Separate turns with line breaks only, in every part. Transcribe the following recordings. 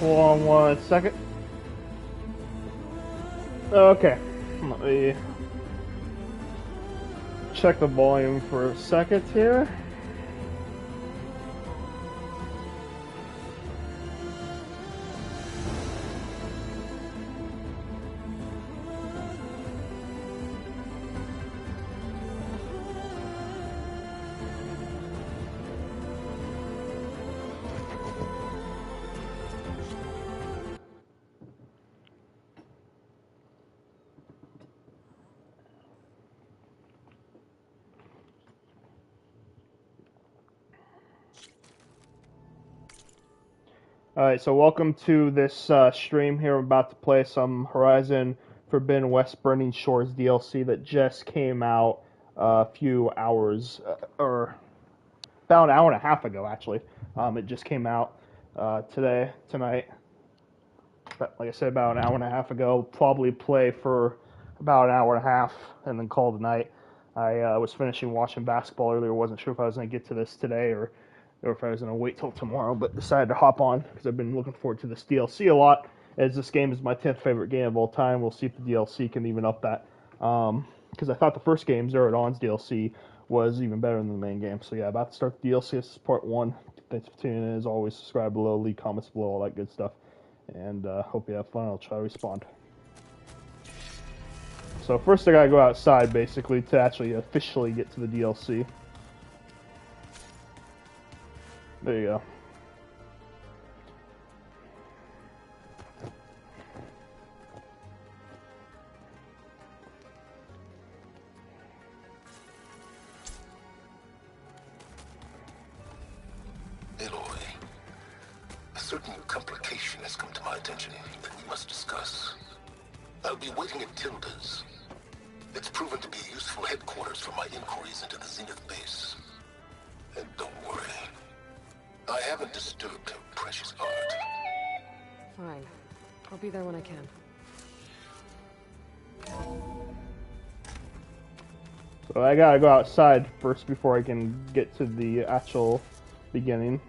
Hold on 1 second. Okay, let me check the volume for a second here. Alright, so welcome to this stream here. I'm about to play some Horizon Forbidden West Burning Shores DLC that just came out a few hours, or about an hour and a half ago, actually. It just came out tonight. But like I said, about an hour and a half ago. Probably play for about an hour and a half and then call tonight. I was finishing watching basketball earlier. Wasn't sure if I was going to get to this today or if I was going to wait till tomorrow, but decided to hop on because I've been looking forward to this DLC a lot, as this game is my 10th favorite game of all time. We'll see if the DLC can even up that, because I thought the first game, Zero Dawn's DLC, was even better than the main game. So yeah, about to start the DLC. This is part 1. Thanks for tuning in. As always, subscribe below, leave comments below, all that good stuff. And hope you have fun. I'll try to respond. So first I gotta go outside, basically, to actually officially get to the DLC. There you go.
Eloy, a certain complication has come to my attention that we must discuss. I'll be waiting at Tilda's. It's proven to be a useful headquarters for my inquiries into the Zenith base. And don't worry, I haven't disturbed her precious art.
Fine. I'll be there when I can.
So I gotta go outside first before I can get to the actual beginning.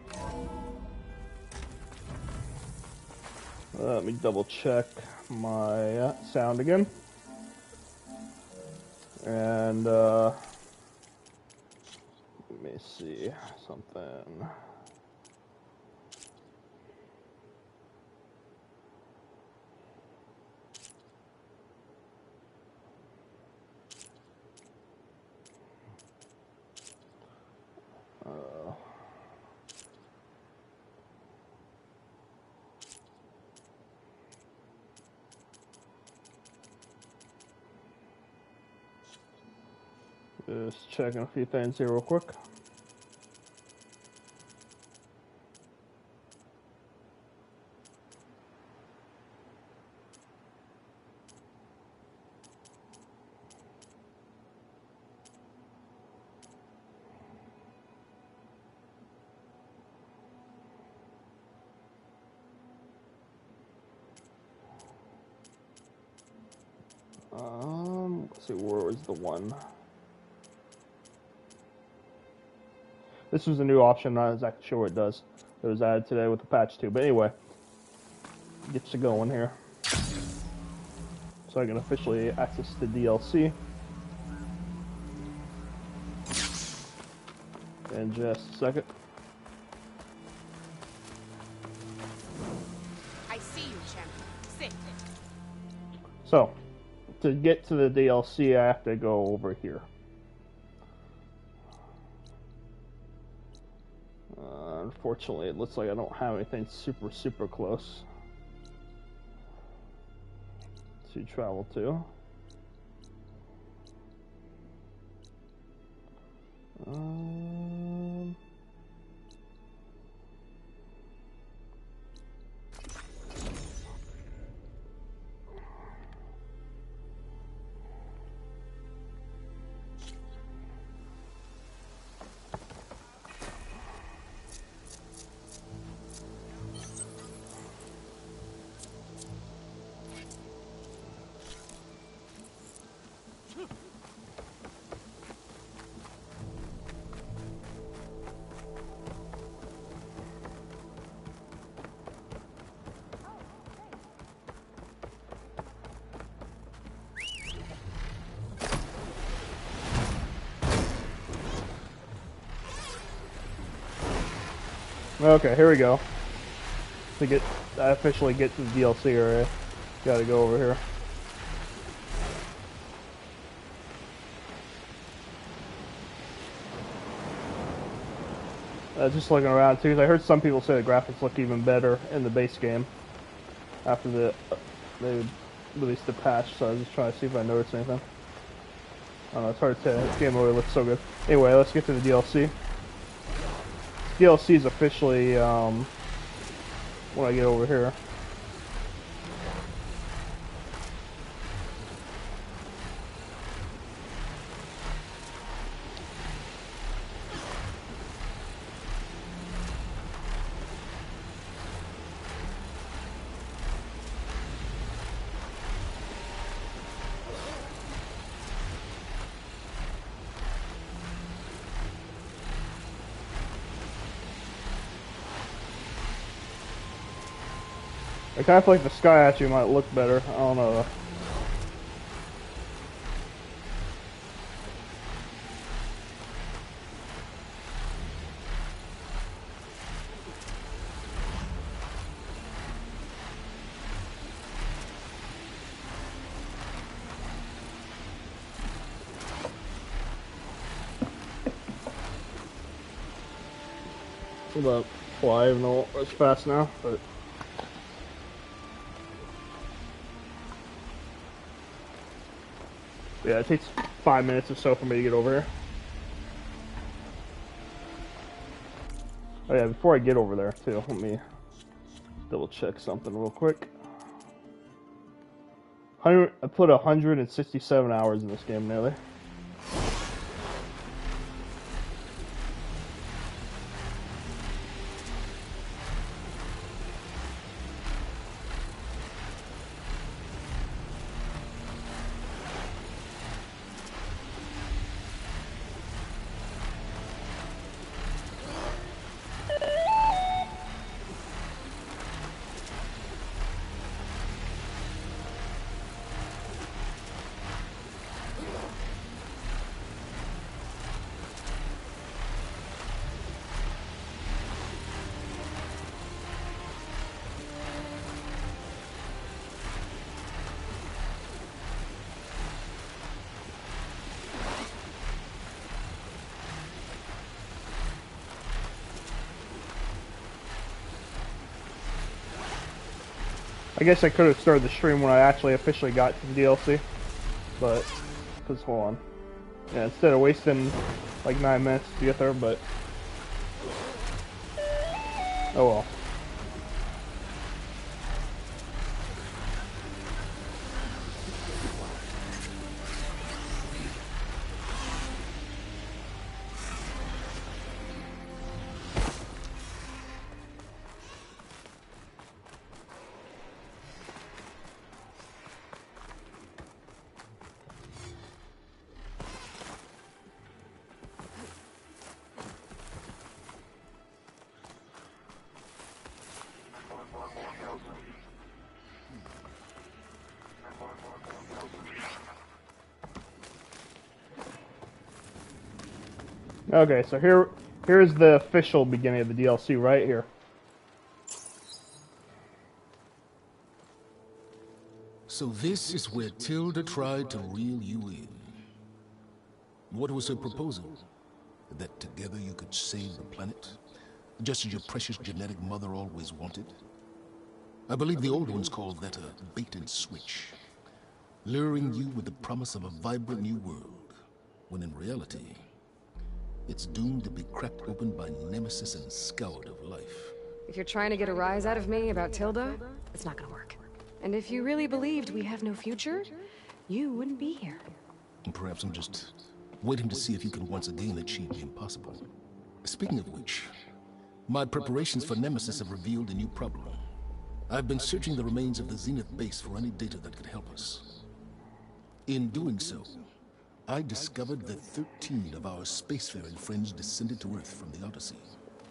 Let me double check my sound again. And let me see something. Just checking a few things here real quick. Let's see, where was the one? This was a new option, not exactly sure what it does. It was added today with the patch too, but anyway, gets you going here. So I can officially access the DLC. In just a second.
I see you, champion. Sit.
So, to get to the DLC, I have to go over here. Unfortunately, it looks like I don't have anything super close to travel to. Okay, here we go. I officially get to the DLC area. Gotta go over here. Just looking around too, 'cause I heard some people say the graphics look even better in the base game after they released the patch. So I was just trying to see if I noticed anything. I don't know, it's hard to tell. This game already looks so good. Anyway, let's get to the DLC. DLC is officially when I get over here. I kind of feel like the sky actually might look better. I don't know. But well, I even know it's fast now, but yeah, it takes 5 minutes or so for me to get over here. Oh yeah, before I get over there too, let me double check something real quick. I put 167 hours in this game nearly. I guess I could have started the stream when I actually officially got to the DLC, but, because, hold on. Yeah, instead of wasting like 9 minutes to get there, but, oh well. Okay, so here's the official beginning of the DLC right here.
So this is where Tilda tried to reel you in. What was her proposal? That together you could save the planet? Just as your precious genetic mother always wanted? I believe the old ones called that a bait and switch. Luring you with the promise of a vibrant new world, when in reality, it's doomed to be cracked open by nemesis and scoured of life.
If you're trying to get a rise out of me about Tilda, it's not gonna work. And if you really believed we have no future, you wouldn't be here.
And perhaps I'm just waiting to see if you can once again achieve the impossible. Speaking of which, my preparations for Nemesis have revealed a new problem. I've been searching the remains of the Zenith base for any data that could help us. In doing so, I discovered that 13 of our spacefaring friends descended to Earth from the Odyssey.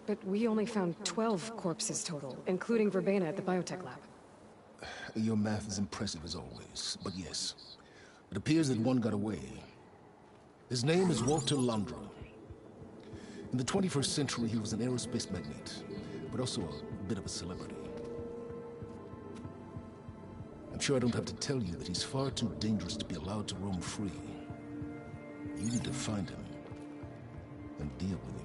But we only found 12 corpses total, including Verbena at the biotech lab.
Your math is impressive as always, but yes, it appears that one got away. His name is Walter Landra. In the 21st century, he was an aerospace magnate, but also a bit of a celebrity. I'm sure I don't have to tell you that he's far too dangerous to be allowed to roam free. You need to find him and deal with him.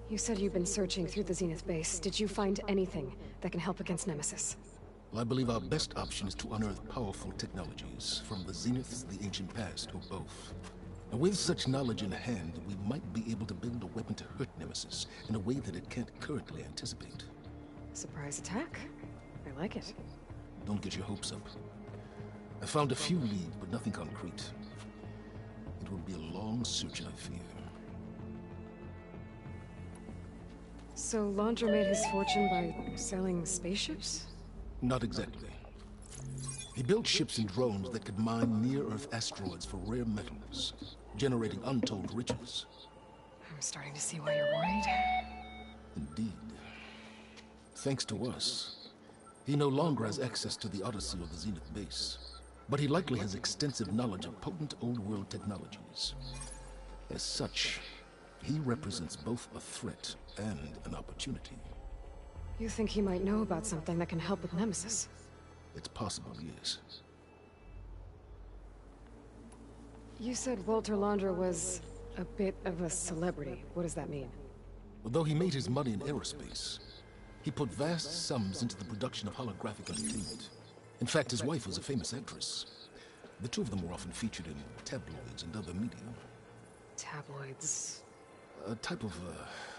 You said you've been searching through the Zenith base. Did you find anything that can help against Nemesis?
Well, I believe our best option is to unearth powerful technologies from the Zeniths, the ancient past, or both. And with such knowledge in hand, we might be able to build a weapon to hurt Nemesis in a way that it can't currently anticipate.
Surprise attack? I like it.
Don't get your hopes up. I found a few leads, but nothing concrete. It will be a long search, I fear.
So Laundra made his fortune by selling spaceships?
Not exactly. He built ships and drones that could mine near-Earth asteroids for rare metals, generating untold riches.
I'm starting to see why you're worried.
Indeed. Thanks to us, he no longer has access to the Odyssey or the Zenith base, but he likely has extensive knowledge of potent old-world technologies. As such, he represents both a threat and an opportunity.
You think he might know about something that can help with Nemesis?
It's possible, yes.
You said Walter Laundra was a bit of a celebrity. What does that mean?
Although he made his money in aerospace, he put vast sums into the production of holographic entertainment. In fact, his wife was a famous actress. The two of them were often featured in tabloids and other media.
Tabloids?
A type of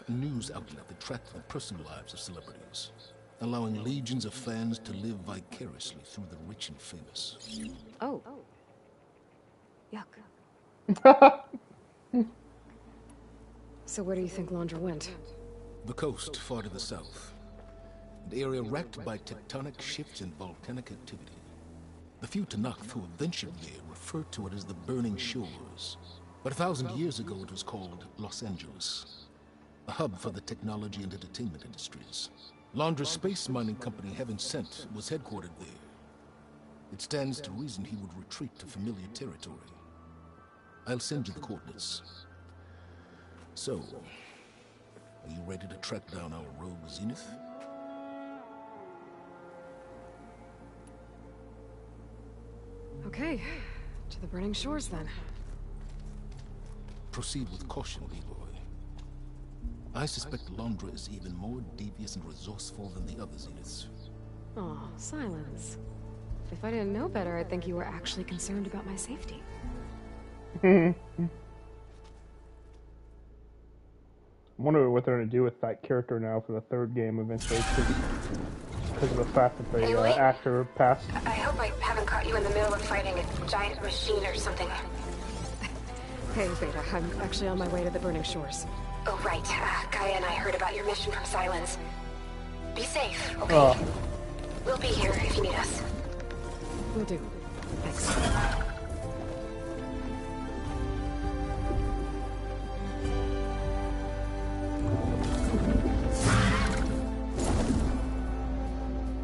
news outlet that tracked the personal lives of celebrities, allowing legions of fans to live vicariously through the rich and famous.
Oh. Yuck. So where do you think Laundra went?
The coast, far to the south. An area racked by tectonic shifts and volcanic activity. The few Tanakh who have ventured there refer to it as the Burning Shores. But 1,000 years ago it was called Los Angeles, a hub for the technology and entertainment industries. Laundra's space mining company, Heaven Sent, was headquartered there. It stands to reason he would retreat to familiar territory. I'll send you the coordinates. So, are you ready to track down our rogue Zenith?
Okay, to the Burning Shores then.
Proceed with caution, Leroy. I suspect Laundra is even more devious and resourceful than the other Zeniths.
Aw, Silence. If I didn't know better, I'd think you were actually concerned about my safety.
I wonder what they're going to do with that character now for the third game eventually, because of the fact that the actor passed.
I hope I haven't caught you in the middle of fighting a giant machine or something.
Hey, Beta, I'm actually on my way to the Burning Shores.
Oh, right. Gaia and I heard about your mission from Silence. Be safe, okay? We'll be here if you need us.
Will do. Thanks.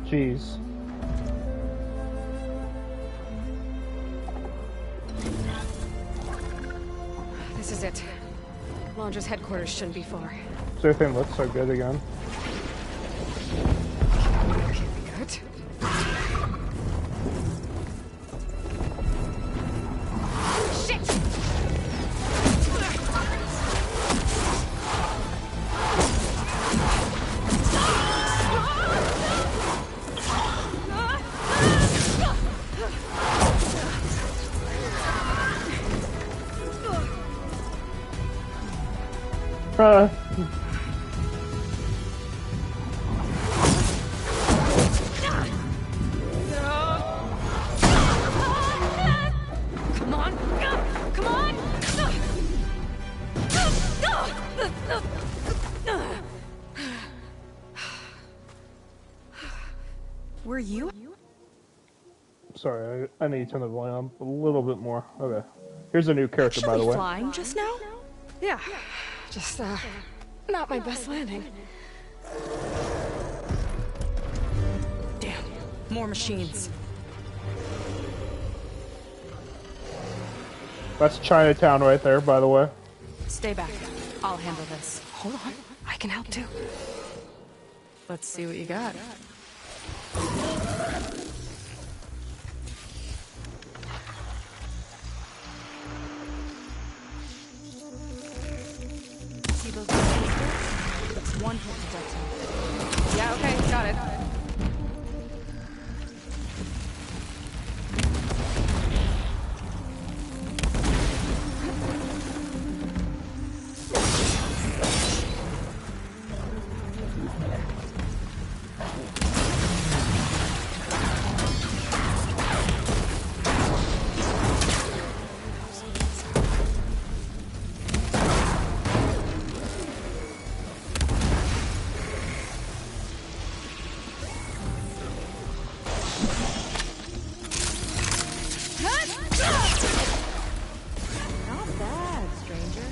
Jeez.
This is it. Laundra's headquarters shouldn't be far.
So everything looks so good again.
Good. Shit! Come on! Come on! Were you?
Sorry, I need to turn the volume up a little bit more. Okay. Here's a new character, by the way.
Flying just now?
Yeah. Just, not my best landing.
Damn, more machines.
That's Chinatown right there, by the way.
Stay back. I'll handle this.
Hold on. I can help too.
Let's see what you got. See those little It's one hit to detonate.
Yeah, okay, got it.
Not bad, stranger.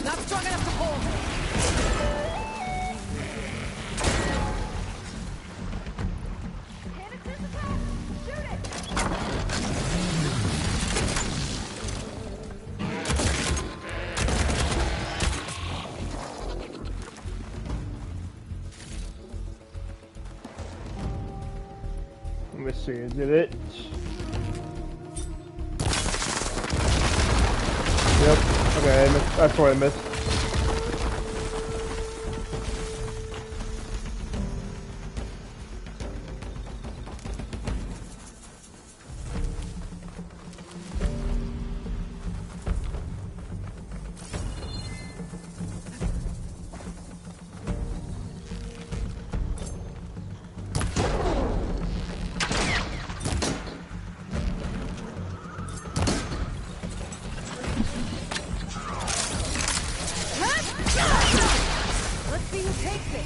Not strong enough to hold.
Let me see, did it? Yep. Okay, that's what I missed.
Let's see who takes it.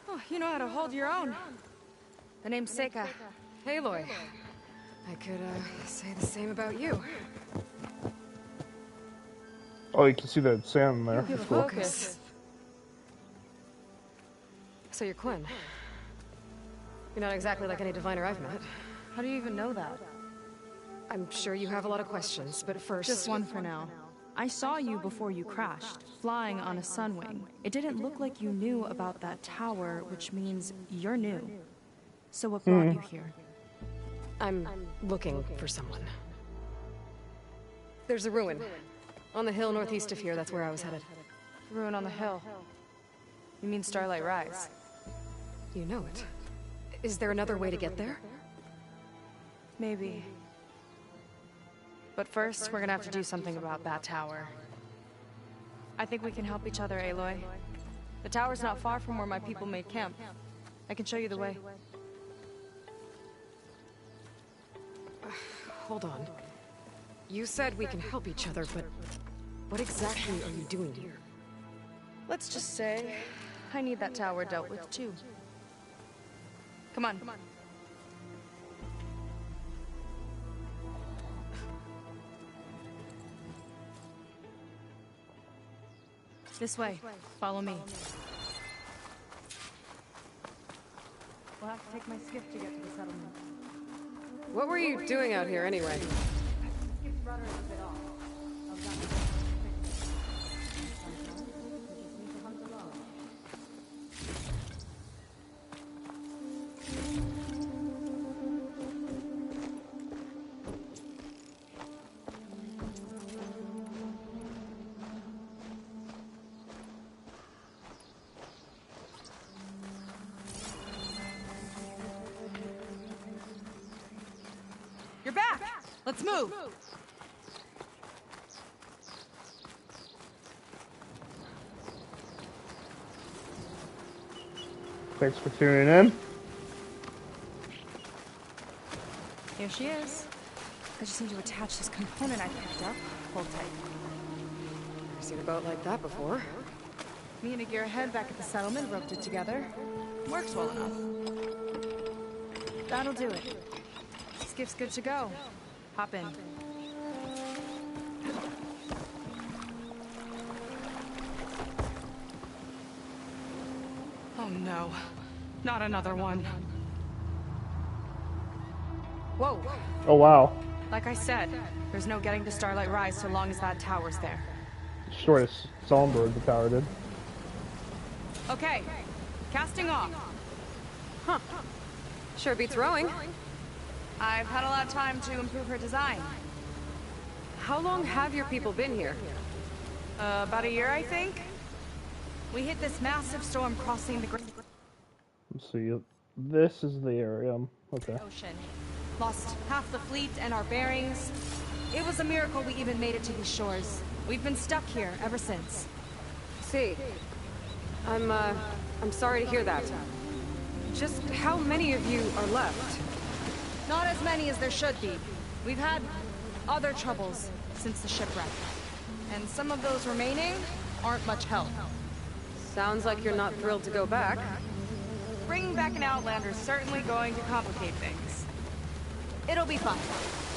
Oh, you know how to hold your own. The name's Seika.
Aloy. I could, say the same about you.
Oh, you can see the sand there. That's cool.
Focus. So you're Quinn. You're not exactly like any diviner I've met.
How do you even know that?
I'm sure you have a lot of questions, but first...
Just one for now. I saw you before you crashed, flying on a sunwing. It didn't look like you knew about that tower, which means you're new. So what brought you here?
I'm looking for someone. There's a ruin. On the hill northeast of here, that's where I was headed.
Ruin on the hill. You mean Starlight Rise?
You know it. Is there another way to get there?
Maybe. But first, we're gonna have to do something about that tower. I think we can help each other, Aloy. The tower's not far from where my people made camp. I can show you the way.
Hold on. You said we can help each other, but what exactly are you doing here?
Let's just say, I need that tower dealt with too. Come on. This way. Follow me. We'll have to take my skiff to get to the settlement.
What were you doing out here anyway?
Skiff's rudder is a bit off. I'll grab it. You're back! Let's move!
Thanks for tuning in.
Here she is. I just need to attach this component I picked up. Hold tight.
Never seen a boat like that before.
Me and a gearhead back at the settlement roped it together. Works well enough. That'll do it. Skiff's good to go. Hop in. Oh no. Not another one. Whoa.
Oh wow.
Like I said, there's no getting to Starlight Rise so long as that tower's there.
Shortest Songbird the tower did.
Okay. Casting off.
Huh. Sure beats rowing.
I've had a lot of time to improve her design.
How long have your people been here?
About a year, I think. We hit this massive storm crossing the
Let's see. This is the area. Okay.
ocean. Lost half the fleet and our bearings. It was a miracle we even made it to these shores. We've been stuck here ever since.
See, I'm sorry to hear that. Just how many of you are left?
Not as many as there should be. We've had other troubles since the shipwreck. And some of those remaining aren't much help.
Sounds like you're not thrilled to go back.
Bringing back an Outlander is certainly going to complicate things. It'll be fine.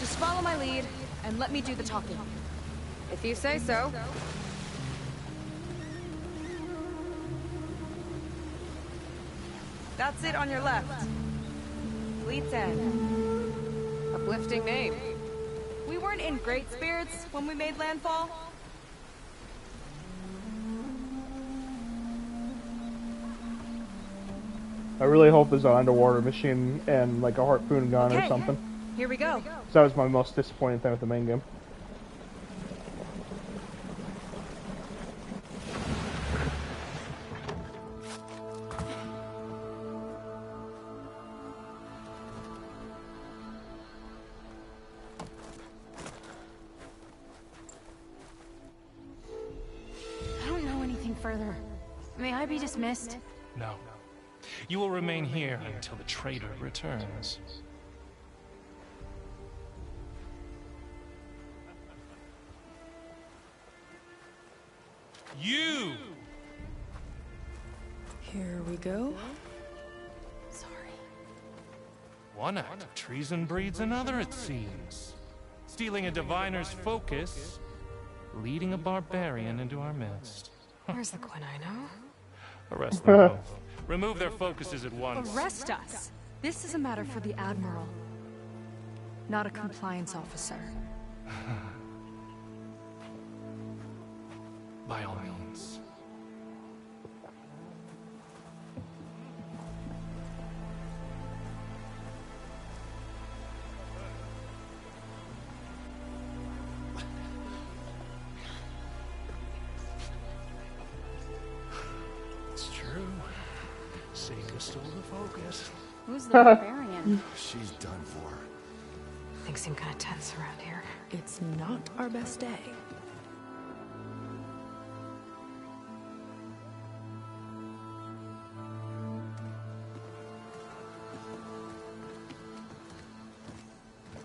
Just follow my lead and let me do the talking.
If you say so.
That's it on your left. Fleet's End.
Uplifting name.
We weren't in great spirits when we made landfall.
I really hope there's an underwater machine and like a harpoon gun or something.
Here we go.
'Cause that was my most disappointing thing with the main game.
I don't know anything further. May I be dismissed?
No. You will remain here until the traitor returns. You!
Here we go.
Sorry.
One act of treason breeds another, it seems. Stealing a diviner's focus, leading a barbarian into our midst.
Where's the Quinino?
Arrest them both. Remove their focuses at once.
Arrest us. This is a matter for the Admiral, not a compliance officer.
By all means. It's true. Savior stole the focus.
Who's the barbarian?
She's done for.
Things seem kind of tense around here.
It's not our best day.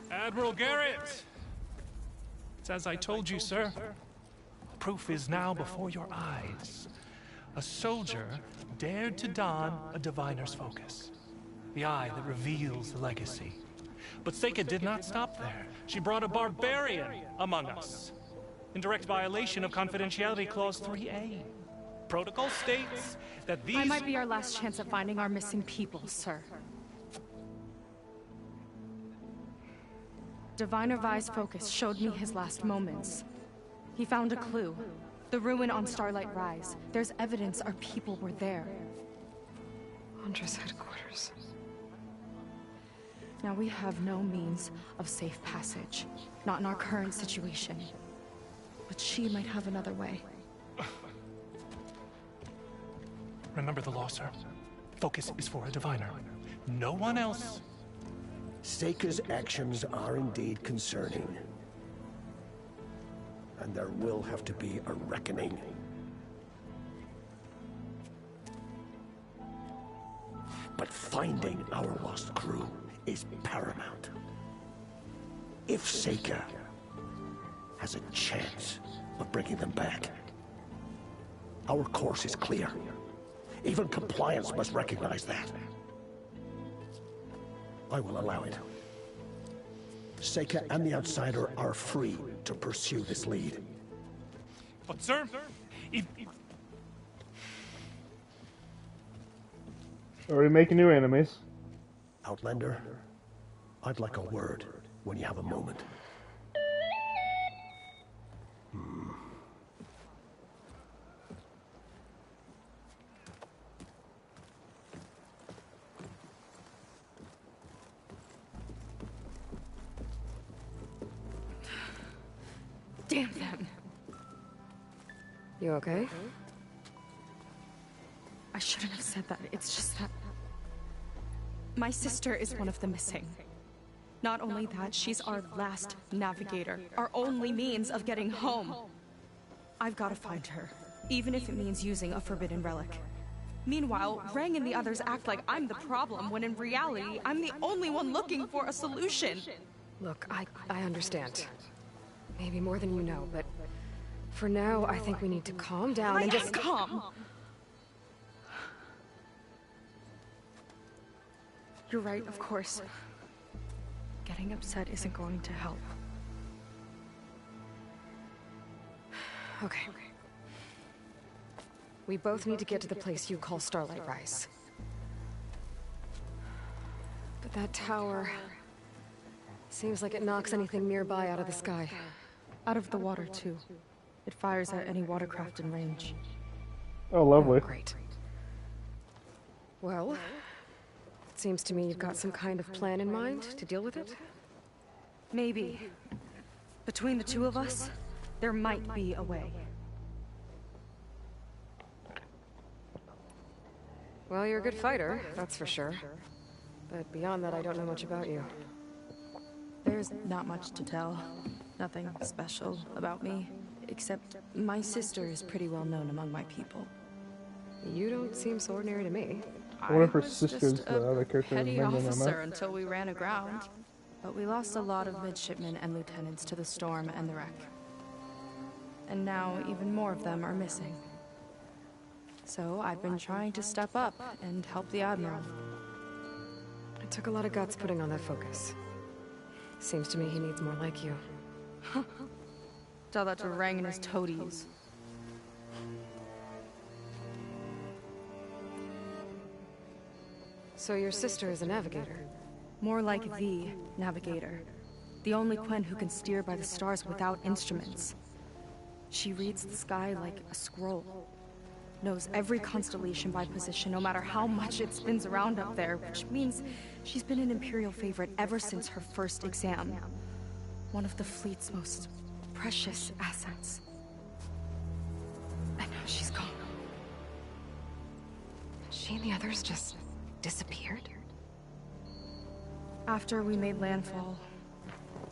Admiral Garrett! It's as I told you, sir. Proof is now before your eyes. A soldier dared to don a diviner's focus. The eye that reveals the legacy. But Seika did not stop there. She brought a barbarian among us. In direct violation of Confidentiality Clause 3A. Protocol states that these...
I might be our last chance at finding our missing people, sir. Diviner Vi's focus showed me his last moments. He found a clue. The ruin on Starlight Rise. There's evidence our people were there.
Huntress headquarters.
Now we have no means of safe passage. Not in our current situation. But she might have another way.
Remember the law, sir. Focus is for a diviner. No one else.
Seika's actions are indeed concerning. And there will have to be a reckoning. But finding our lost crew is paramount. If Seika has a chance of bringing them back, our course is clear. Even compliance must recognize that. I will allow it. Seika and the Outsider are free to pursue this lead.
But sir, if...
Are we making new enemies?
Outlander, I'd like a word when you have a moment.
Damn them.
You okay?
I shouldn't have said that. It's just that... my sister is one of the missing. Not only that, she's our last navigator. Our only means of getting home. I've got to find her. Even if it means using a forbidden relic. Meanwhile, Rang and the others act like I'm the problem, when in reality, I'm the only one looking for a solution.
Look, I understand. Maybe more than you know, but for now, I think we need to calm down and just...
calm! You're right, of course. Getting upset isn't going to help.
Okay. We both need to get to the place you call Starlight Rise. But that tower... seems like it knocks anything nearby out of the sky.
Out of the water, too. It fires at any watercraft in range.
Oh, lovely.
Oh, great. Well, it seems to me you've got some kind of plan in mind to deal with it.
Maybe. Between the two of us, there might be a way.
Well, you're a good fighter, that's for sure. But beyond that, I don't know much about you.
There's not much to tell. Nothing special about me. Except my sister is pretty well known among my people.
You don't seem so ordinary to me.
One of her
I was
sisters,
just
the other character,
petty
remember them,
officer
right?
until we ran aground. But we lost a lot of midshipmen and lieutenants to the storm and the wreck. And now even more of them are missing. So I've been trying to step up and help the Admiral.
It took a lot of guts putting on that focus. Seems to me he needs more like you.
Tell that to Rang and his toadies.
So your sister is a navigator?
More like the navigator. The only Quen who can steer by the stars without instruments. She reads the sky like a scroll. Knows every constellation by position, no matter how much it spins around up there, which means she's been an Imperial favorite ever since her first exam. One of the fleet's most precious assets. And now she's gone.
She and the others just disappeared?
After we made landfall,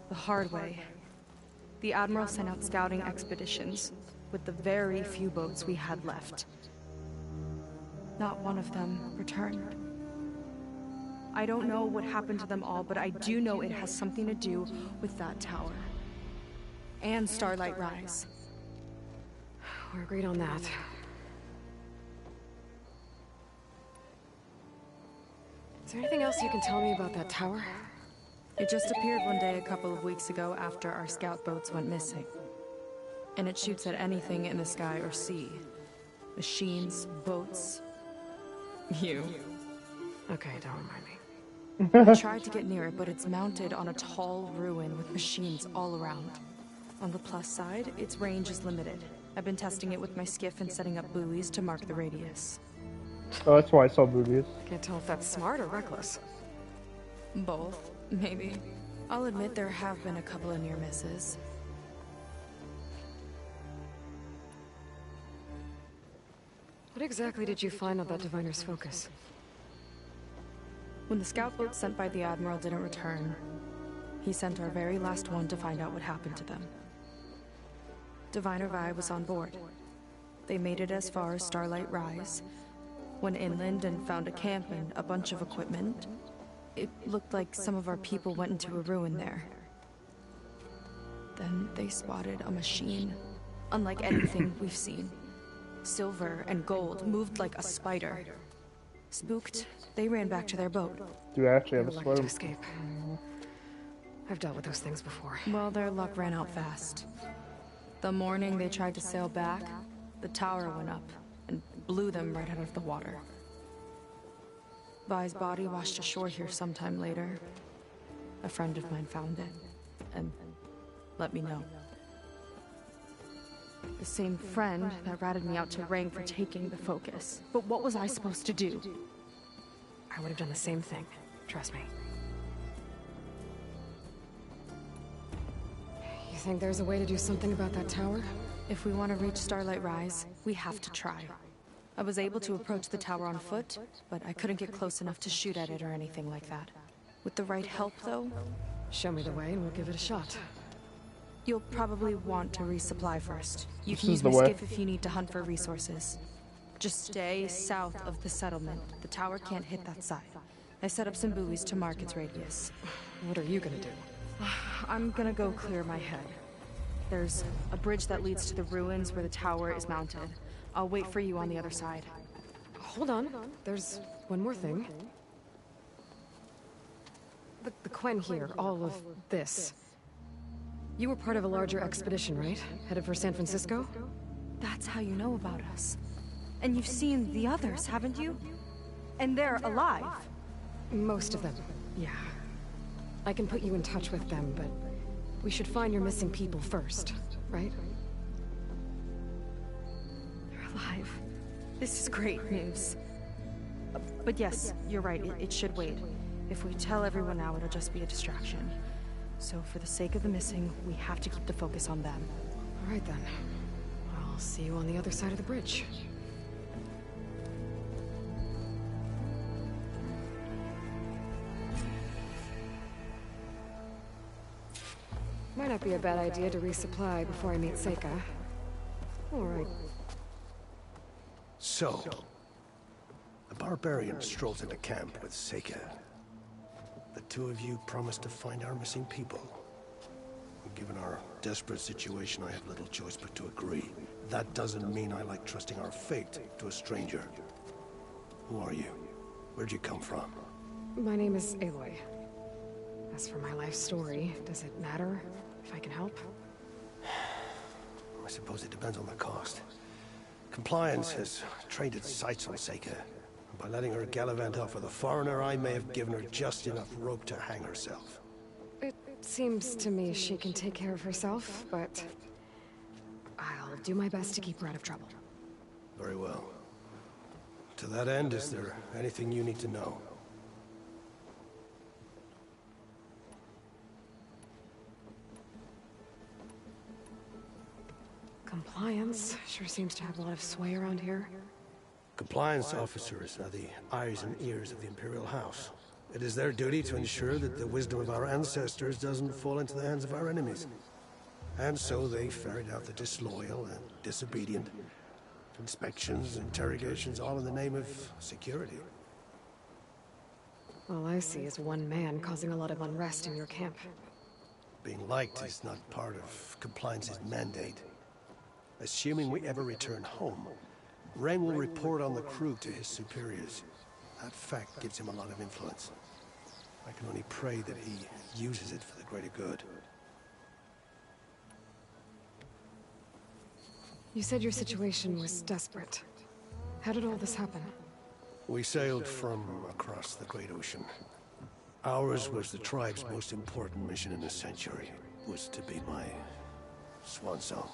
the hard way, the Admiral sent out scouting expeditions with the very few boats we had left. Not one of them returned. I don't know what happened to them all, but I do know it has something to do with that tower. And Starlight Rise.
We're agreed on that. Is there anything else you can tell me about that tower?
It just appeared one day a couple of weeks ago after our scout boats went missing. And it shoots at anything in the sky or sea. Machines, boats, you.
Okay, don't remind me.
I tried to get near it, but it's mounted on a tall ruin with machines all around. On the plus side, its range is limited. I've been testing it with my skiff and setting up buoys to mark the radius.
Oh, that's why I saw movies.
Can't tell if that's smart or reckless.
Both, maybe. I'll admit there have been a couple of near misses.
What exactly did you find on that diviner's focus?
When the scout boat sent by the Admiral didn't return, he sent our very last one to find out what happened to them. Diviner Vi was on board. They made it as far as Starlight Rise, went inland and found a camp and a bunch of equipment. It looked like some of our people went into a ruin there. Then they spotted a machine, unlike anything we've seen. Silver and gold, moved like a spider. Spooked, they ran back to their boat.
Do I actually have a
Lucky to
sweater?
escape. I've dealt with those things before.
Well, their luck ran out fast. The morning they tried to sail back, the tower went up and blew them right out of the water. Vi's body washed ashore here sometime later. A friend of mine found it and let me know. The same friend that ratted me out to Rang for taking the focus. But what was I supposed to do?
I would have done the same thing. Trust me. You think there's a way to do something about that tower?
If we want to reach Starlight Rise, we have to try. I was able to approach the tower on foot, but I couldn't get close enough to shoot at it or anything like that. With the right help, though,
Show me the way and we'll give it a shot.
you'll probably want to resupply first. You
This
can
is
use
the
my
way.
skiff if you need to hunt for resources. Just stay south of the settlement. The tower can't hit that side. I set up some buoys to mark its radius.
What are you gonna do?
I'm gonna go clear my head. There's a bridge that leads to the ruins where the tower is mounted. I'll wait for you on the other side.
Hold on. There's one more thing. The Quen here, all of this. You were part of a larger expedition, right? Headed for San Francisco?
That's how you know about us. And you've seen the others, haven't you? And they're alive.
Most of them, yeah. I can put you in touch with them, but we should find your missing people first, right?
They're alive. This is great news. But yes, you're right, it should wait. If we tell everyone now, it'll just be a distraction. So for the sake of the missing, we have to keep the focus on them.
All right then. I'll see you on the other side of the bridge. Might not be a bad idea to resupply before I meet Seika. All right.
So, the barbarian strolls into camp with Seika. The two of you promised to find our missing people. Given our desperate situation, I have little choice but to agree. That doesn't mean I like trusting our fate to a stranger. Who are you? Where'd you come from?
My name is Aloy. As for my life story, does it matter if I can help?
I suppose it depends on the cost. Compliance has trained its sights on Seika. By letting her gallivant off with a foreigner, I may have given her just enough rope to hang herself.
It seems to me she can take care of herself, but I'll do my best to keep her out of trouble.
Very well. To that end, is there anything you need to know?
Compliance sure seems to have a lot of sway around here.
Compliance officers are the eyes and ears of the Imperial House. It is their duty to ensure that the wisdom of our ancestors doesn't fall into the hands of our enemies. And so they ferret out the disloyal and disobedient. Inspections, interrogations, all in the name of security.
All I see is one man causing a lot of unrest in your camp.
Being liked is not part of Compliance's mandate. Assuming we ever return home, Rang will report on the crew to his superiors. That fact gives him a lot of influence. I can only pray that he uses it for the greater good.
You said your situation was desperate. How did all this happen?
We sailed from across the Great Ocean. Ours was the tribe's most important mission in a century. It was to be my swan song.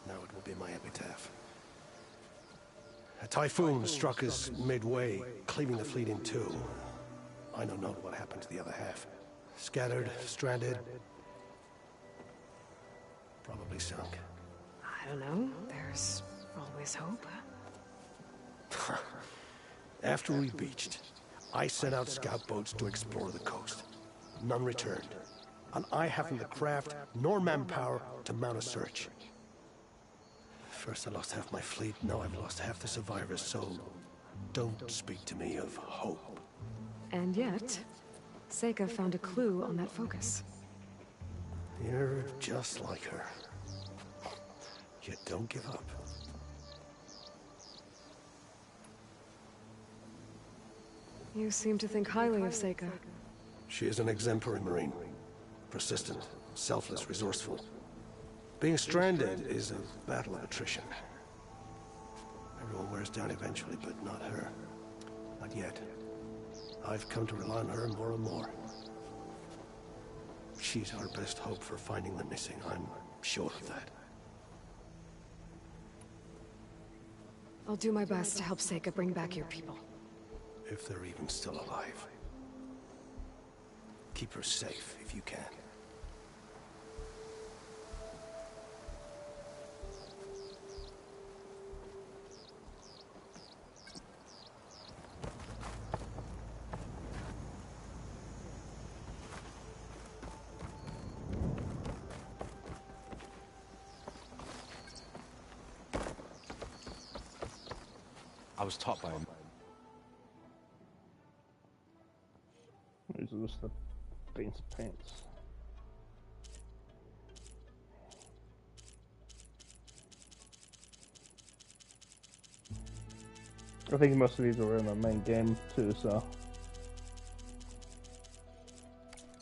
Now it will be my epitaph. A typhoon struck us midway, cleaving the fleet in two. I know not what happened to the other half. Scattered, stranded, probably sunk.
I don't know. There's always hope.
After we beached, I sent out scout boats to explore the coast. None returned. And I haven't the craft nor manpower to mount a search. First I lost half my fleet, now I've lost half the survivors, so don't speak to me of hope.
And yet, Seika found a clue on that focus.
You're just like her. You don't give up.
You seem to think highly of Seika.
She is an exemplary Marine. Persistent, selfless, resourceful. Being stranded is a battle of attrition. Everyone wears down eventually, but not her. Not yet. I've come to rely on her more and more. She's our best hope for finding the missing. I'm sure of that.
I'll do my best to help Seika bring back your people.
If they're even still alive. Keep her safe if you can.
I was taught by him.
These are just the paints. I think most of these were in the main game too, so.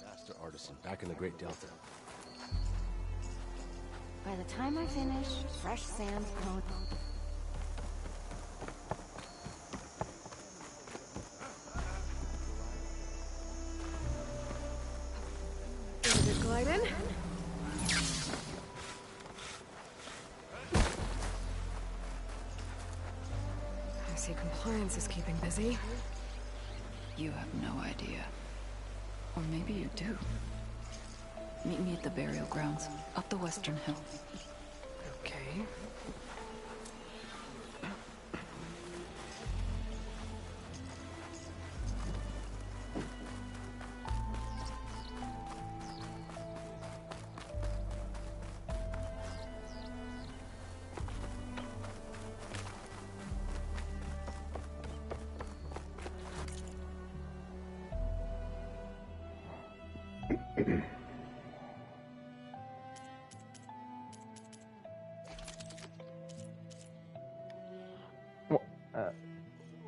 Master artisan, back in the Great Delta.
By the time I finish, fresh sand's grown.
Is it gliding? I see compliance is keeping busy.
You have no idea. Or maybe you do. Meet me at the burial grounds, up the Western Hill.
Okay.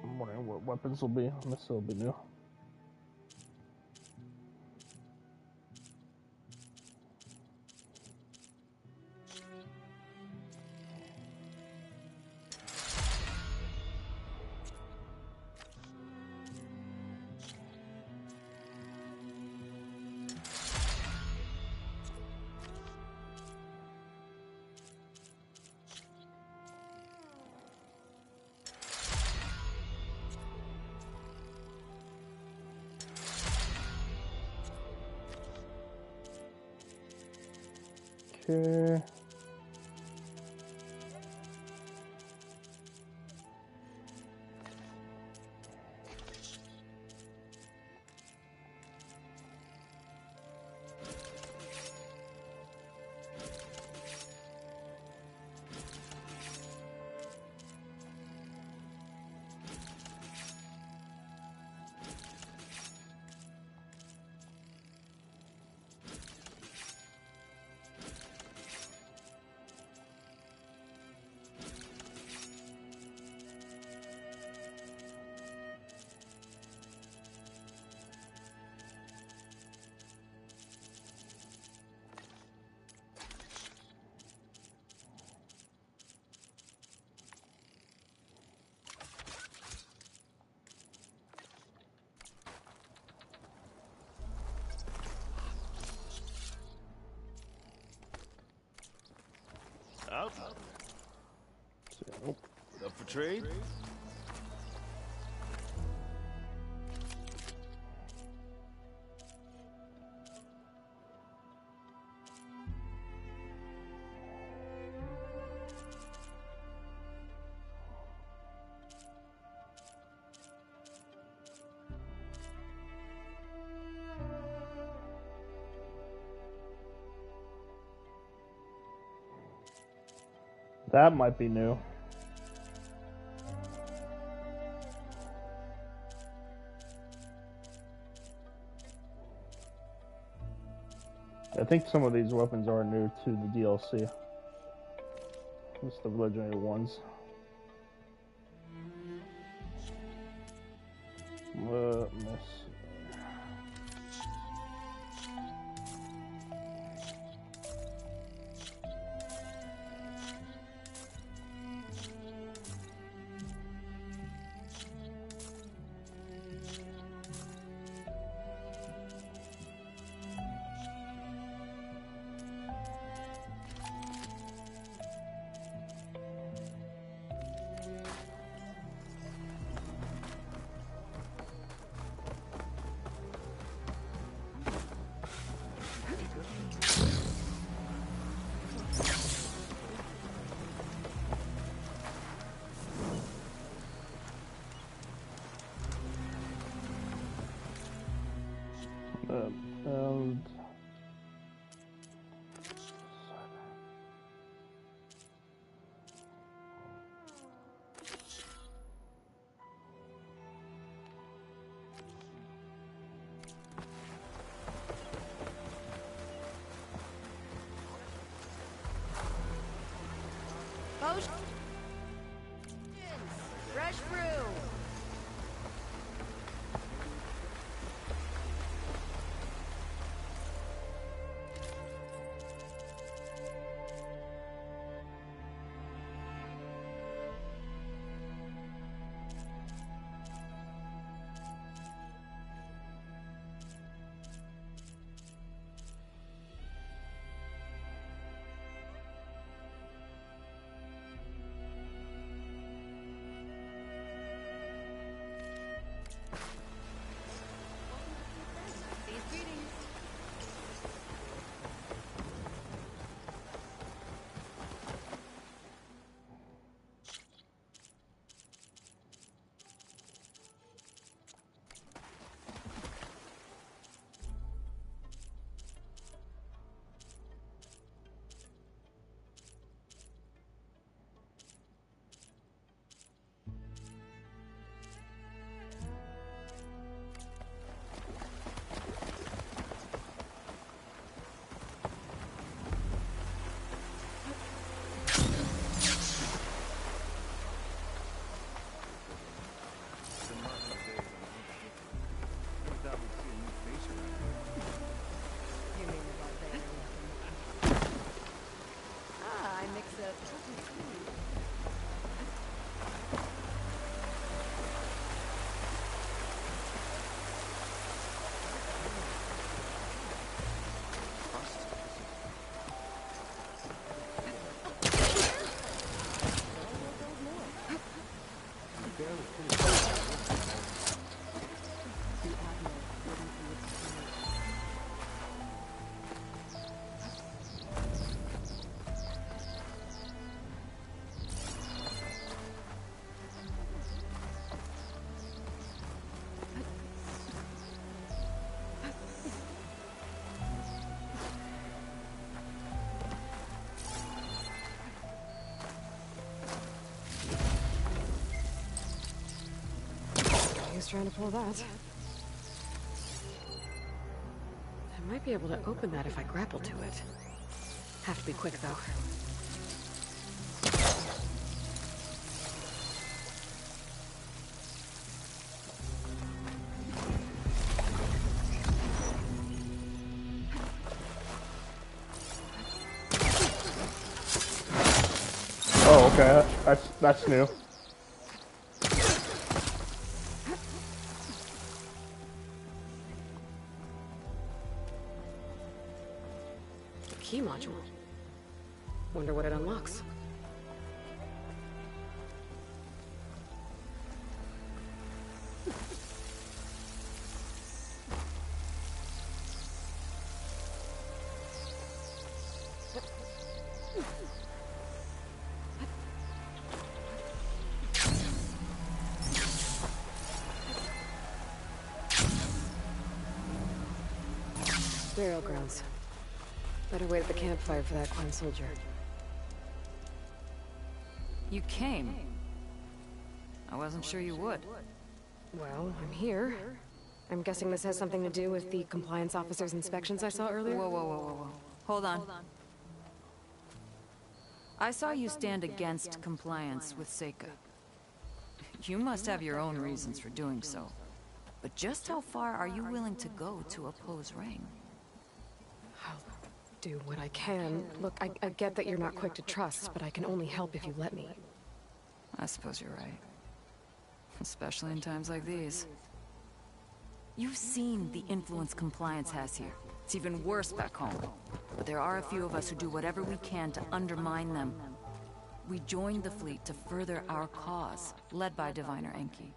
I'm wondering what weapons will be. This will be new. Okay.
trade?
That might be new. I think some of these weapons are new to the DLC. At least the legendary ones. Miss. And
Potions! Fresh brew!
Who's trying to pull that? I might be able to open that if I grapple to it. Have to be quick, though.
Oh, okay. That's new.
Key module. Wonder what it unlocks. burial grounds. Better wait at the campfire for that Quen soldier.
You came. I wasn't sure you would.
Well, I'm here. I'm guessing this has something to do with the compliance officer's inspections I saw earlier?
Whoa. Hold on. I saw you stand against compliance with Seika. You must have your own reasons for doing so. But just how far are you willing to go to oppose Ring?
I'll do what I can. Look, I get that you're not quick to trust, but I can only help if you let me.
I suppose you're right. Especially in times like these. You've seen the influence compliance has here. It's even worse back home. But there are a few of us who do whatever we can to undermine them. We joined the fleet to further our cause, led by Diviner Enki.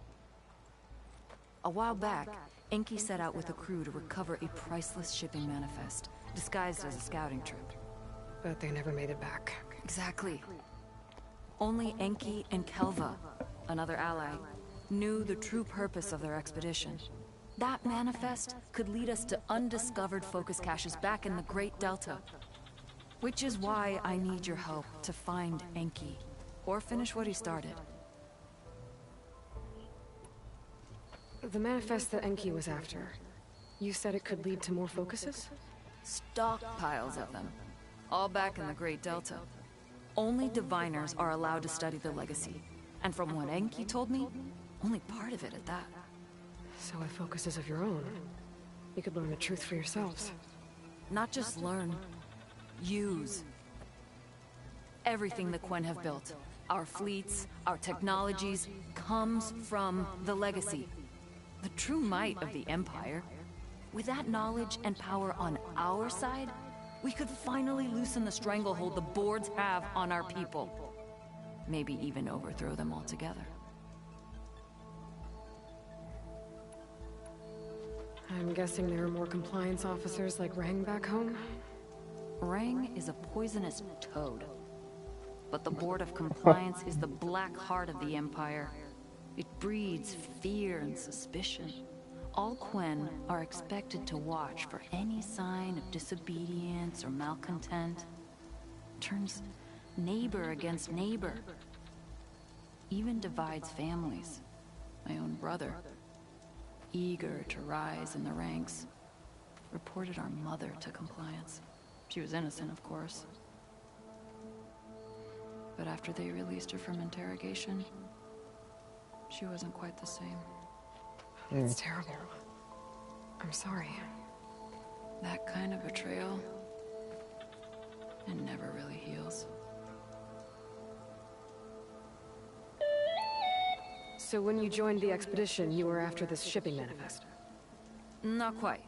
A while back, Enki set out with a crew to recover a priceless shipping manifest, disguised as a scouting trip.
But they never made it back.
Exactly. Only Enki and Kelva, another ally, knew the true purpose of their expedition. That manifest could lead us to undiscovered focus caches back in the Great Delta. Which is why I need your help to find Enki, or finish what he started.
The manifest that Enki was after. You said it could lead to more focuses?
Stockpiles of them. All back in the Great Delta. Only diviners are allowed to study the legacy. And from what Enki told me, only part of it at that.
So with focuses of your own, you could learn the truth for yourselves.
Not just learn. Use. Everything the Quen have built, our fleets, our technologies, comes from the legacy. The true might of the Empire. With that knowledge and power on our side, we could finally loosen the stranglehold the boards have on our people. Maybe even overthrow them altogether.
I'm guessing there are more compliance officers like Rang back home?
Rang is a poisonous toad. But the Board of Compliance is the black heart of the Empire. It breeds fear and suspicion. All Quen are expected to watch for any sign of disobedience or malcontent. Turns neighbor against neighbor. Even divides families. My own brother, eager to rise in the ranks, reported our mother to compliance. She was innocent, of course. But after they released her from interrogation, she wasn't quite the same.
It's terrible. I'm sorry.
That kind of betrayal, it never really heals.
So when you joined the expedition, you were after this shipping manifest?
Not quite.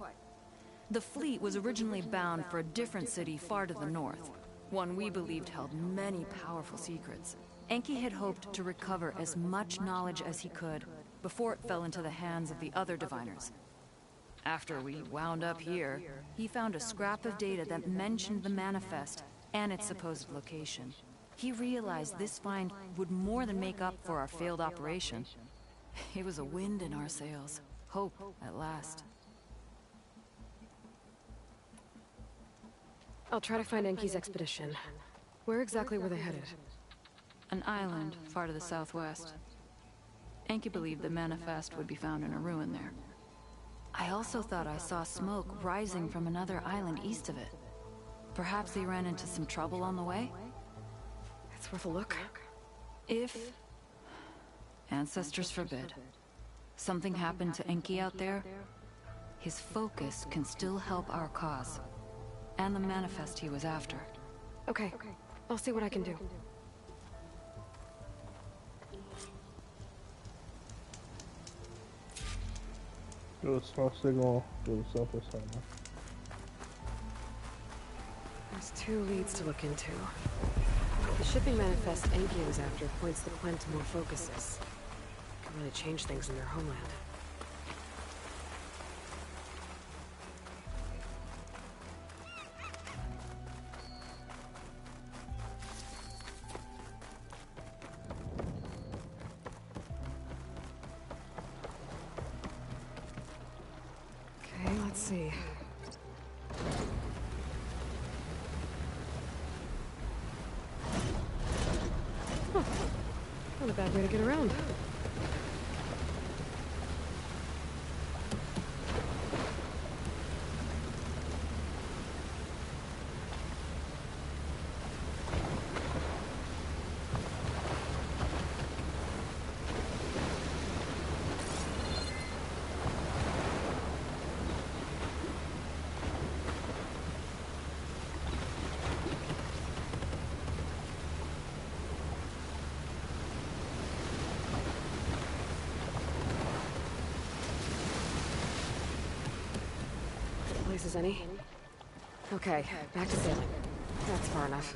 The fleet was originally bound for a different city far to the north. One we believed held many powerful secrets. Enki had hoped to recover as much knowledge as he could before it fell into the hands of the other diviners. After we wound up here, he found a scrap of data that mentioned the manifest and its supposed location. He realized this find would more than make up for our failed operation. It was a wind in our sails. Hope, at last.
I'll try to find Enki's expedition. Where exactly were they headed?
An island far to the southwest. Enki believed the manifest would be found in a ruin there. I also thought I saw smoke rising from another island east of it. Perhaps they ran into some trouble on the way?
It's worth a look.
If... ancestors forbid. Something happened to Enki out there, his focus can still help our cause. And the manifest he was after.
Okay. I'll see what I can do.
Do a smoke signal, do a selfish sign.
There's 2 leads to look into. The shipping manifest Enki was after points the Quen to more focuses. Could really change things in their homeland. Okay, let's see. a bad way to get around. Places any? Okay, back to sailing. That's far enough.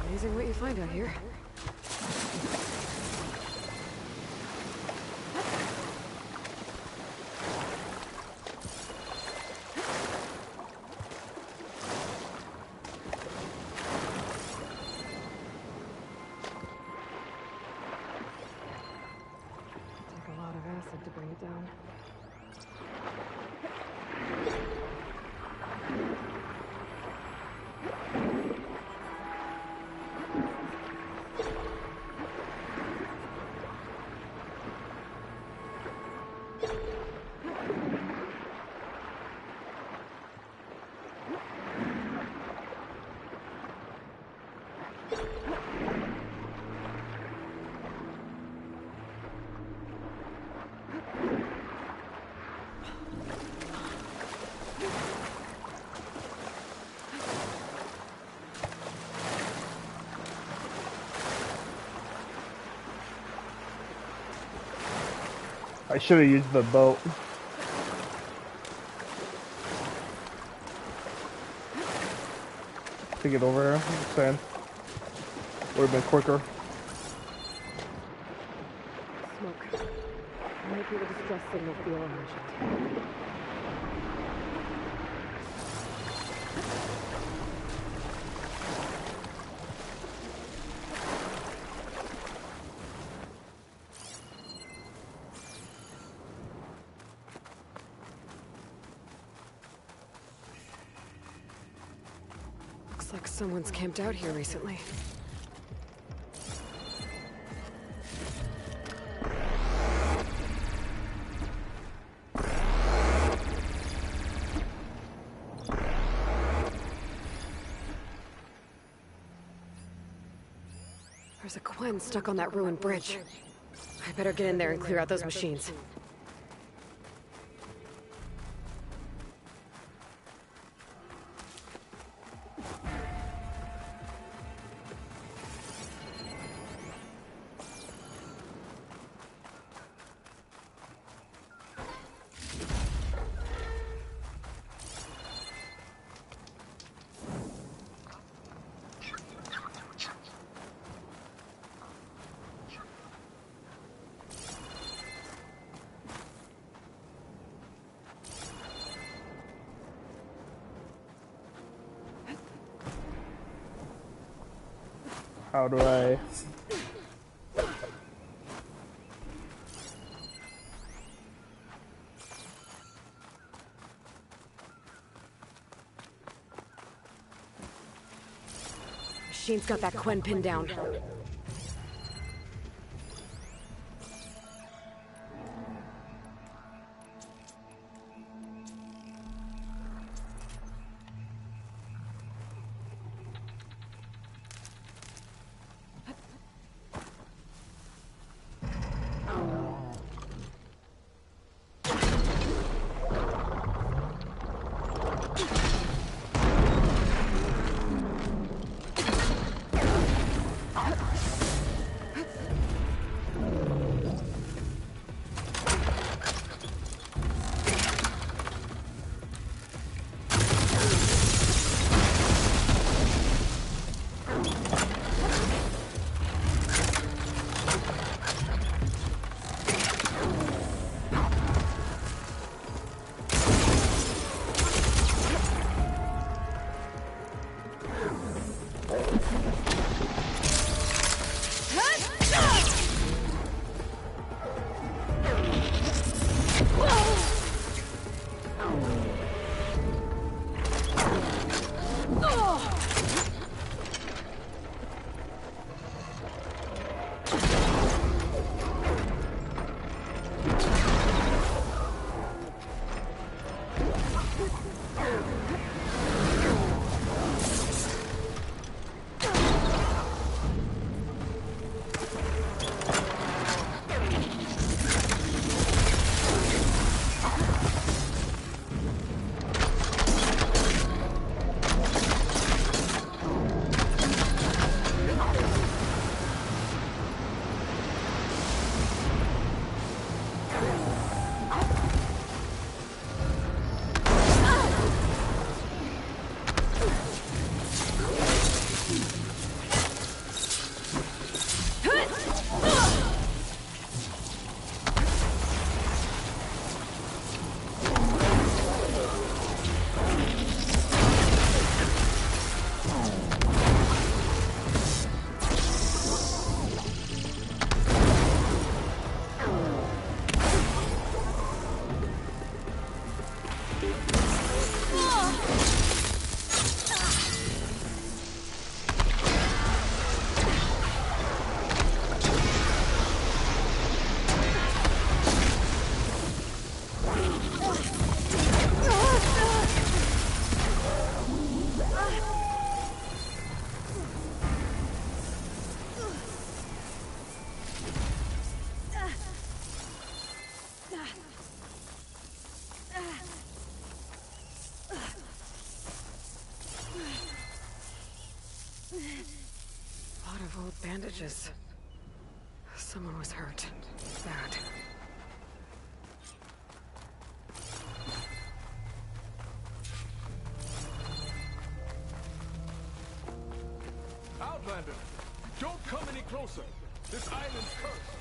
Amazing what you find out here. Take a lot of acid to bring it down.
I should have used the boat. To get over here, I'm just saying. Would have been quicker.
Smoke. Might be the distress signal Fiora mentioned. Looks like someone's camped out here recently. There's a Quen stuck on that ruined bridge. I better get in there and clear out those machines.
How do I...
Machine's got that Quen pinned down. of old bandages. Someone was hurt. Bad.
Outlander, don't come any closer. This island's cursed.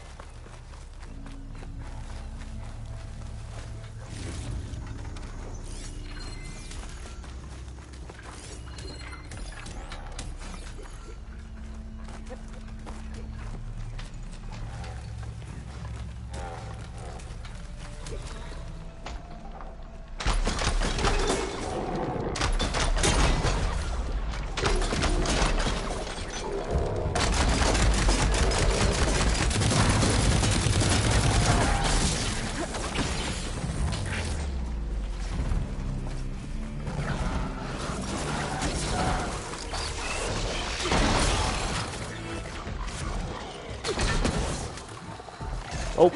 Oh.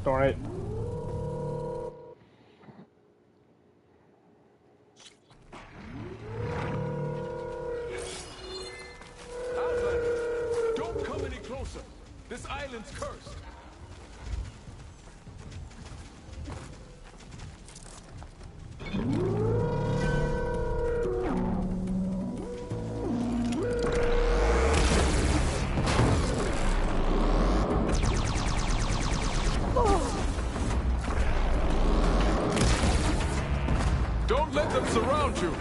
Darn it.
Outlander, don't come any closer. This island's cursed. Don't let them surround you.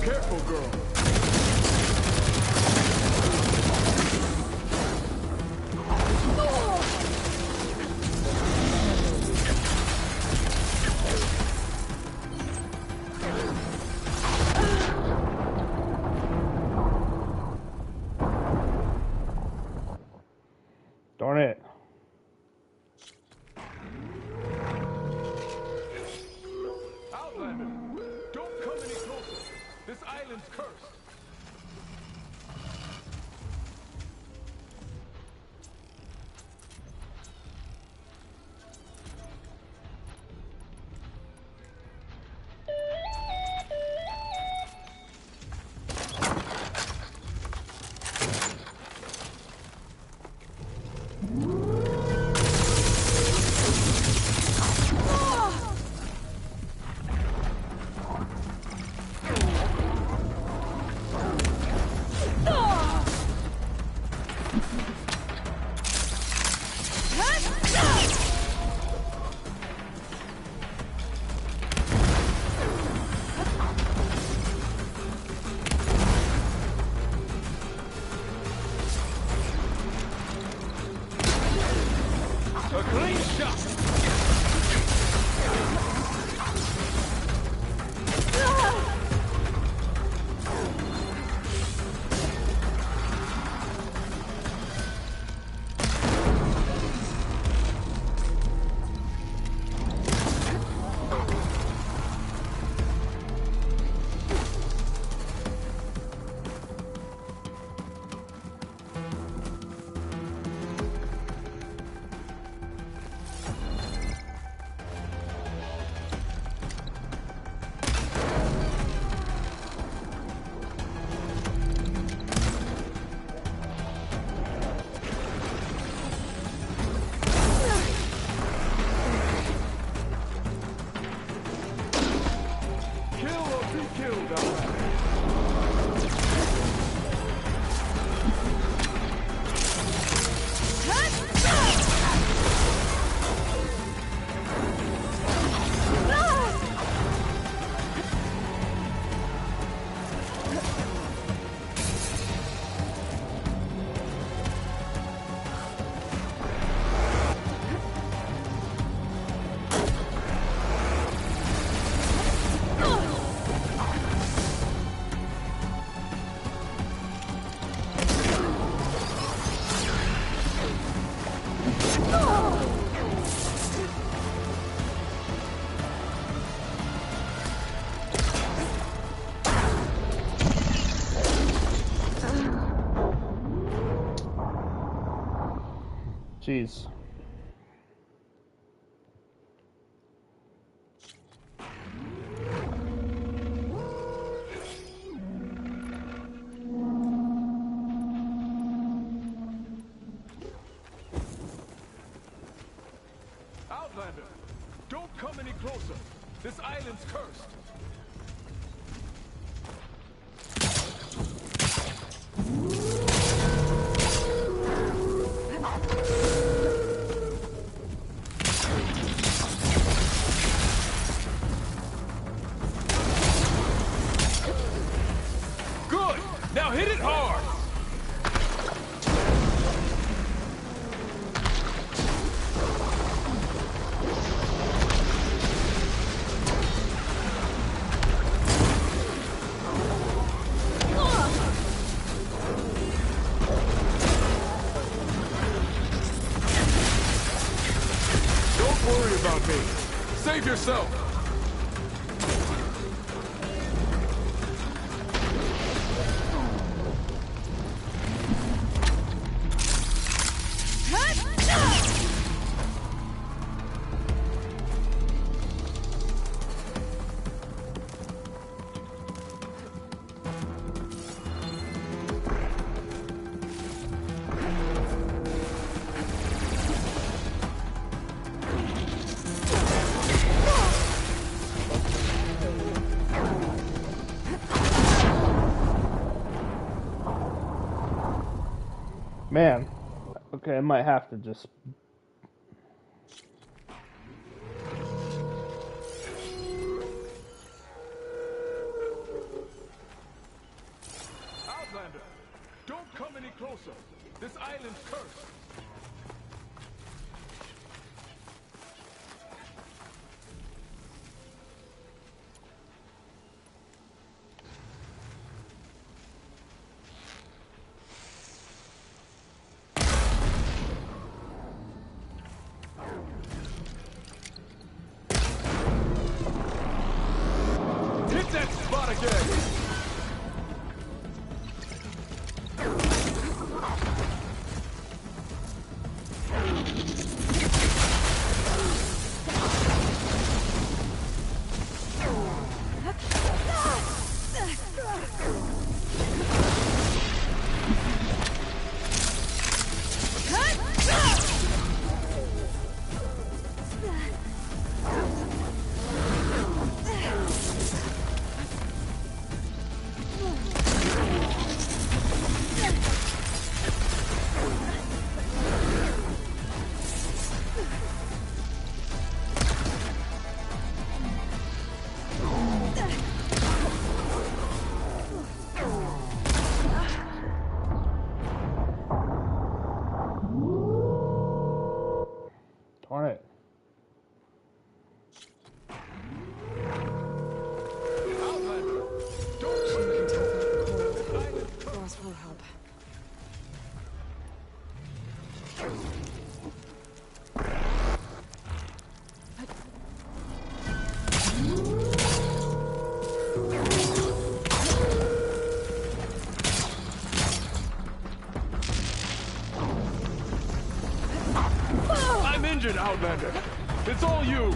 Careful, girl.
Darn it.
Outlander, don't come any closer. This island's cursed. A clean shot!
Jeez.
Outlander, don't come any closer. This island's cursed. Good! Now hit it hard! yourself!
Man, okay, I might have to just...
Outlander, don't come any closer. This island's cursed. Hit that spot again!
Darn it.
Outlander, don't
She
come
can
any
tell
closer.
that
This island's cursed.
Ross will help.
I'm injured, Outlander. It's all you.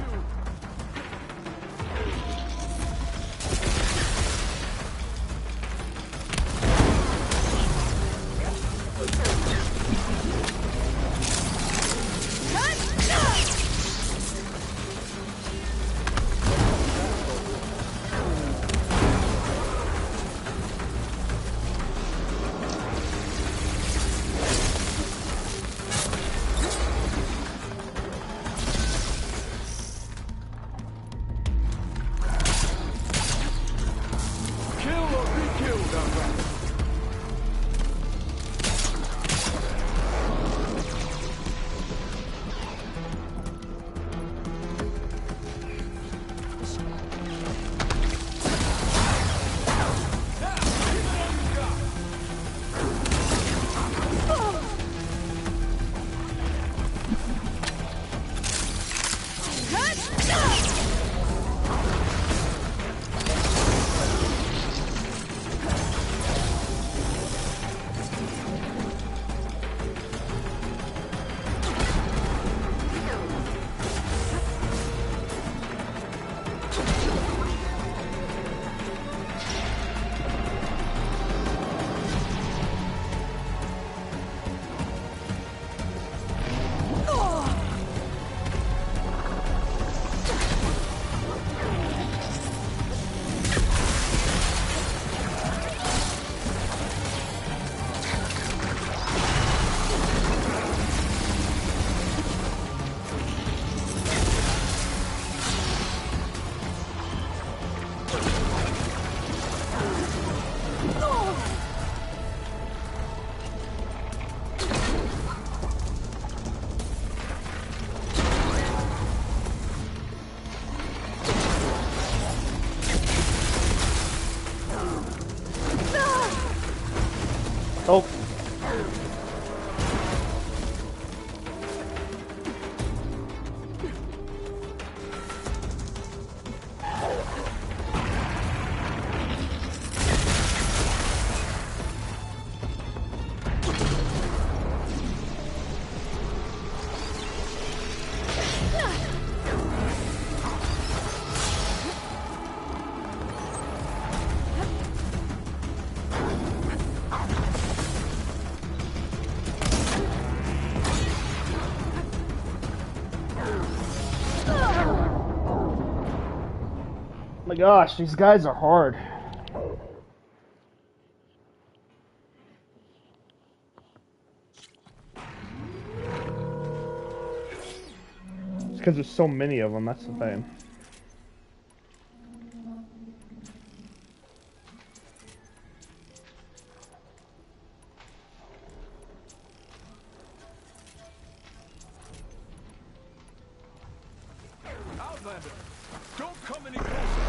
Kill or be killed, Outlander.
Oh. my gosh, these guys are hard. It's because there's so many of them, that's the thing.
Outlander, don't come any closer.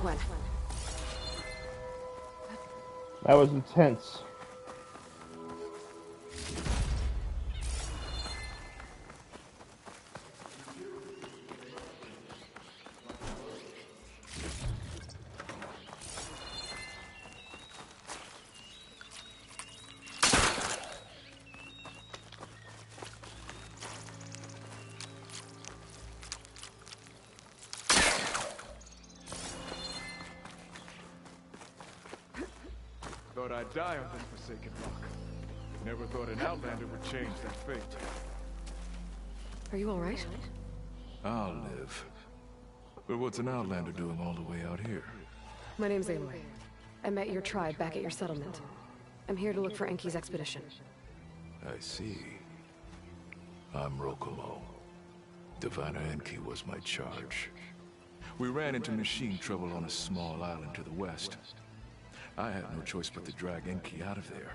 Quen.
That was intense.
Thought I'd die on this forsaken rock. Never thought an Outlander would change that fate.
Are you alright?
I'll live. But what's an Outlander doing all the way out here?
My name's Aloy. I met your tribe back at your settlement. I'm here to look for Enki's expedition.
I see. I'm Rokomo. Diviner Enki was my charge. We ran into machine trouble on a small island to the west. I had no choice but to drag Enki out of there.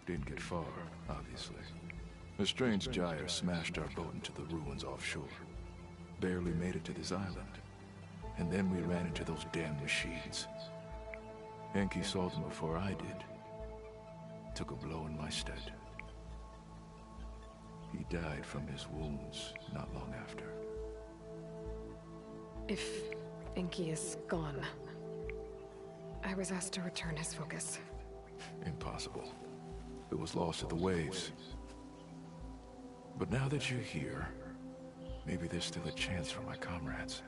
Didn't get far, obviously. A strange gyre smashed our boat into the ruins offshore. Barely made it to this island. And then we ran into those damn machines. Enki saw them before I did. Took a blow in my stead. He died from his wounds not long after.
If Enki is gone, I was asked to return his focus.
Impossible. It was lost to the waves. But now that you're here, maybe there's still a chance for my comrades.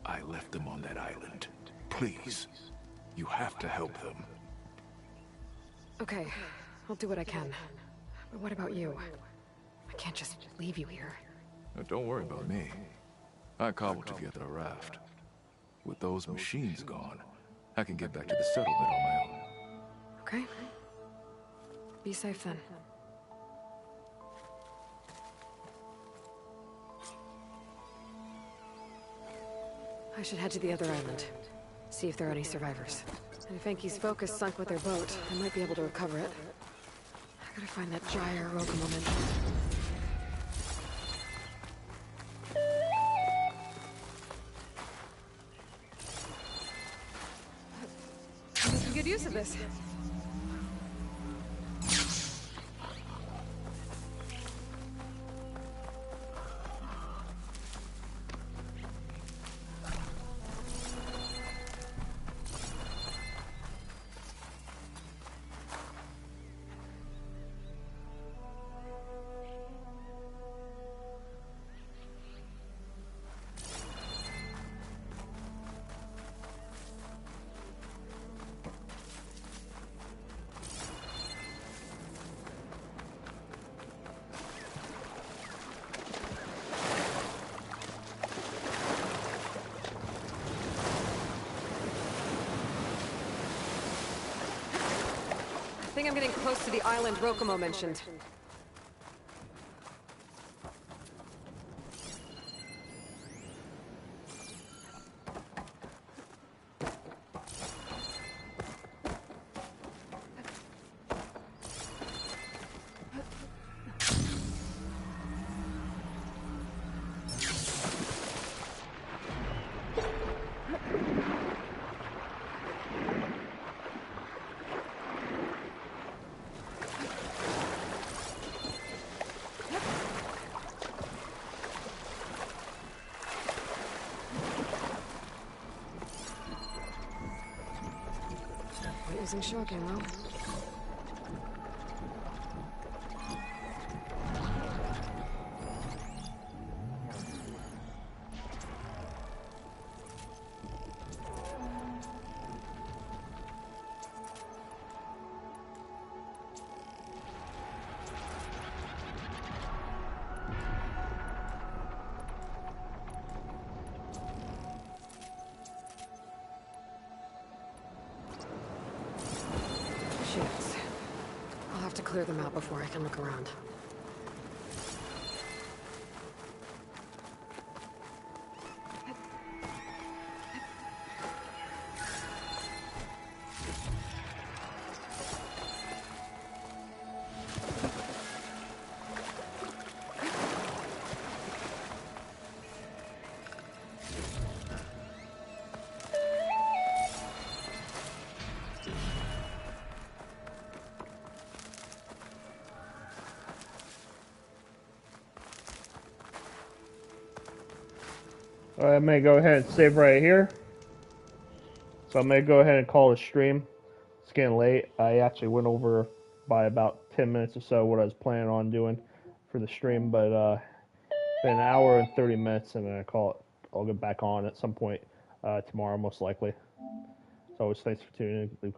I left them on that island. Please, you have to help them.
Okay, I'll do what I can. But what about you? I can't just leave you here.
Now, don't worry about me. I cobbled together a raft. With those machines gone, I can get back to the settlement on my own.
Okay. Be safe then. I should head to the other island. See if there are any survivors. And if Enki's focus sunk with their boat, I might be able to recover it. I gotta find that gyre Rokomo mentioned. I can get use of this. I think I'm getting close to the island Rokomo mentioned. Using shock ammo. I'll have to clear them out before I can look around.
Alright, I'm gonna go ahead and save right here. So I'm gonna go ahead and call it a stream. It's getting late. I actually went over by about 10 minutes or so what I was planning on doing for the stream, but it's been an hour and 30 minutes, and then I'll get back on at some point tomorrow, most likely. So always thanks for tuning in.